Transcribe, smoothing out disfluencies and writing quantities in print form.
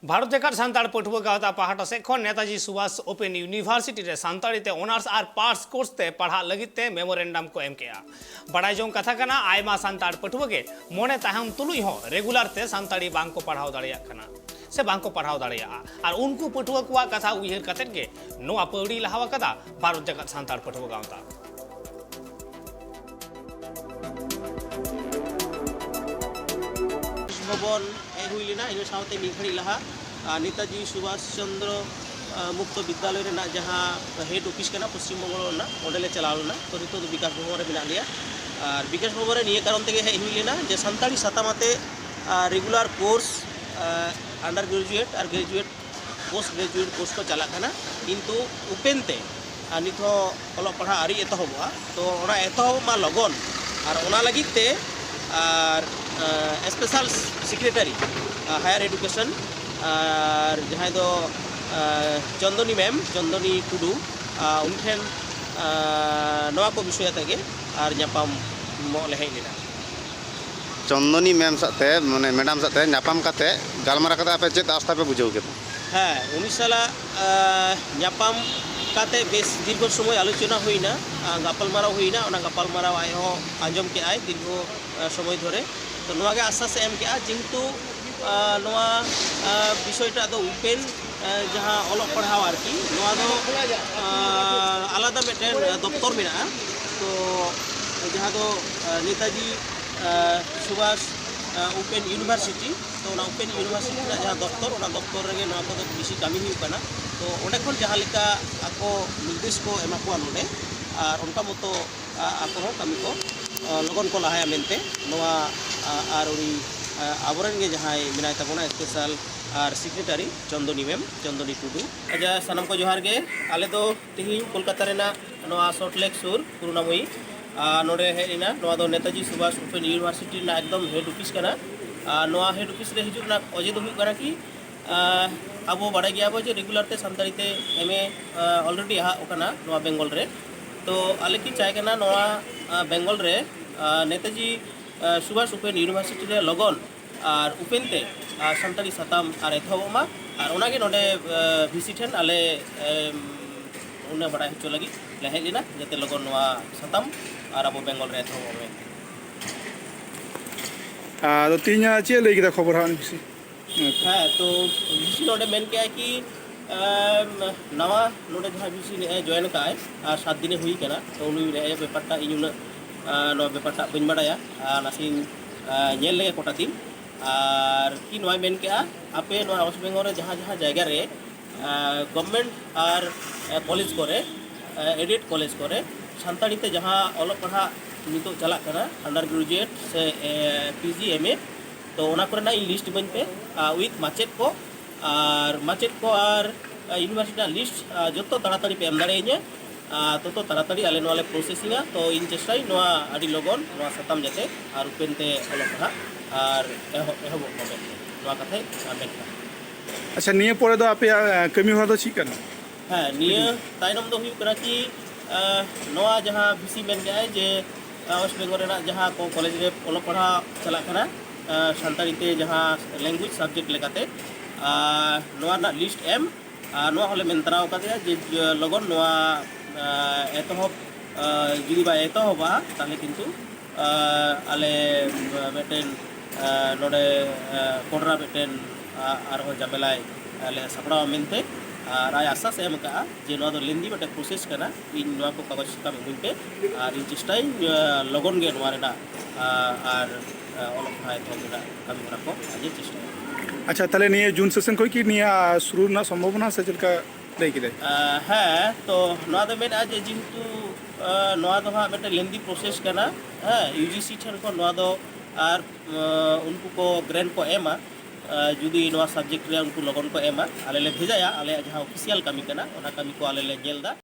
भारत जाकर सानताड़ पठुआ गावता पहाटा से नेताजी सुभाष ओपन यूनिवर्सिटी रे सानताड़ी ते ऑनर्स और पास कोर्स ते पढ़ा लगित ते मेमोरेंडम को एम केया बड़ाई जों कथा कना आयमा सानताड़ पठुआ के मोने ताहम तुलुई हो रेगुलर ते सानताड़ी बांग को पढ़ाव दाड़िया कना से बांग को पढ़ाव दाड़िया और उनको पठुआ को कथा उयहर कतेन के नोआ पौड़ी लहावा कदा भारत जाकर सानताड़ पठुआ गावता भवन हुई लेना इन साथ मिघड़ी लहा नेताजी सुभाष चंद्र मुक्त विद्यालय जहाँ हेड ऑफिस करना पश्चिम बंगल ओडे चलावना तो नित विकास भवन में लिया और विकास भवन निये कारण ते हेज हुई लेना जे सानताड़ी सातामाते रेगुलर कोर्स अंडर ग्रेजुएट और ग्रेजुएट पोस्ट ग्रेजुएट कोर्स को चलाना किंतु उपेनते नित ऑल पढ़ा आरी एतहबा तो एतहबा लगन और लगिते और स्पेशल सेक्रेटरी हायर एडुकेशन और जहाँ दो चंदनी मैम चंदनी टुडू उनठेन नवा को विषय तक और नापाम मोले हेज लेना चंदनी मैम साथे माने मैडम साथे नापाम काते गालमारा काते आपे चेत आस्था पे बुझाव केदा हाँ उनी साला नापाम काते बेस दीर्घ समय आलोचना हुईना गापालमाराव हुईना ओना गापालमाराव आय हो आंजम के आय दीर्घ समय धरे तो नवा के आश्वास एम के जेहेतु नवा विषयटा दो उपेन जहाँ ऑल पढ़ाव आरकी नवा दो आलादा मिटेन दफ्तर में तो जहाँ दो नेताजी सुभाष ओपन यूनिवर्सिटी तो ओपन यूनिवर्सिटी जहाँ दफ्तर रे नवा को बेसी कमी हुई कना तो ओंडे खन जहाँ लेका आको निर्देश को एमा को नोडे और उनका मतो आको कमी को लगन को लहाया मेनते नवा और उनी आबरन गे जहाँ मिनाय तबना स्पेशल और सेक्रेटरी चंदनी मैम चंदनी टुडू अच्छा सनम को जोहार गे आले दो तिहिन कोलकाता रेना नवा सॉल्टलेक सुर पुरुनामुई नोडे हेना नवा दो नेताजी सुभाष ओपन यूनिवर्सिटी ना एकदम हेड ऑफिस कना नवा हेड ऑफिस रे हिजुना अजे दो हुई कना कि अब बड़ा गया बो जे रेगुलर ते सानताड़ी ते एमए ऑलरेडी हा ओकना नवा बेंगल रे तो आले की चाय कना नवा बेंगल रे नेताजी सुभाष ओपन यूनिवर्सिटी रे लगन और उपेन ते सानताड़ी साताम और एथोबमा और ओनागे नोडे विजिटेन आले उन्हें बड़ा हिचो लगी ले हेज लेना जते लगन नवा साताम और अब बेंगल रे एथोबमे तो तीन चे लई केदा खबर हान बिसी हाँ तो विसी नोडे मेन के कि नवा नोडे जहाँ विसी ने जॉइन का है 7 दिन हुई कना तो उनी बेपारटा इन उन बेपारटा बन बाड़ाया नासी नेल लेगे कोटा दिन और कि नवा मेन के आपे नवा वेस्ट बेंगल रे जहाँ जहाँ जगह रे गवर्नमेंट और कॉलेज करे एडेड कॉलेज करे सानताड़ी ते जहाँ ऑल पढ़ा नित चला कना अंडर ग्रेजुएट से पीजी एमए तो ओना करना इन लिस्ट बन पे विथ माचेट को और यूनिवर्सिटी लिस्ट जो ताड़ाताड़ी पे एम दाड़ेइया तो ताड़ाताड़ी आले नोले प्रोसेसिंगा तो इन चेष्टाई नोआ आदि लगन नोआ साताम जाते और उपेनते ऑल पढ़ा और एहब होबे नोआ कथे मेन अच्छा निये परे दो आपे कमी हो दो ची कना हाँ निये तायनम दो हुई करा कि नोआ जहाँ विसी मेन गया जे वेस्ट बेंगल जहाँ को कॉलेज रे ऑल पढ़ा चला कना सानताड़ी ते जहाँ लैंग्वेज सब्जेक्ट लेकाते नोआ ना लिस्ट एम नोआ होले मेनतराव काते जे लगन नोआ एतहब जुदी बा एतहबा ताले किंतु आले मेटेन नोडे कोडरा मेटेन आर हो जमेलाय आले सपड़ा मेनते और आय आश्वास एम का जे नोआ दो लेंदी बटे प्रोसेस कना इन नोआ को कागज का में पे और इन चेष्टाई लगन गे नोआ रेना और ऑल पढ़ाई तो कमी करा को आज चेष्टा अच्छा ताले निये जून सेशन कोई की निया शुरू ना संभावना से चलका लई किदे हाँ तो नोआ दो मेन आज जेहेतु नोआ दो हा बेटे लेंदी प्रोसेस कना हाँ यूजीसी ठन को नोआ दो और उनको को ग्रेंड को एमा जुदी नोआ सब्जेक्ट रे उनको लगन को एमा आले ले भेजाया आले जहाँ ऑफिशियल कमी कना ओना कमी को आले ले जेलदा।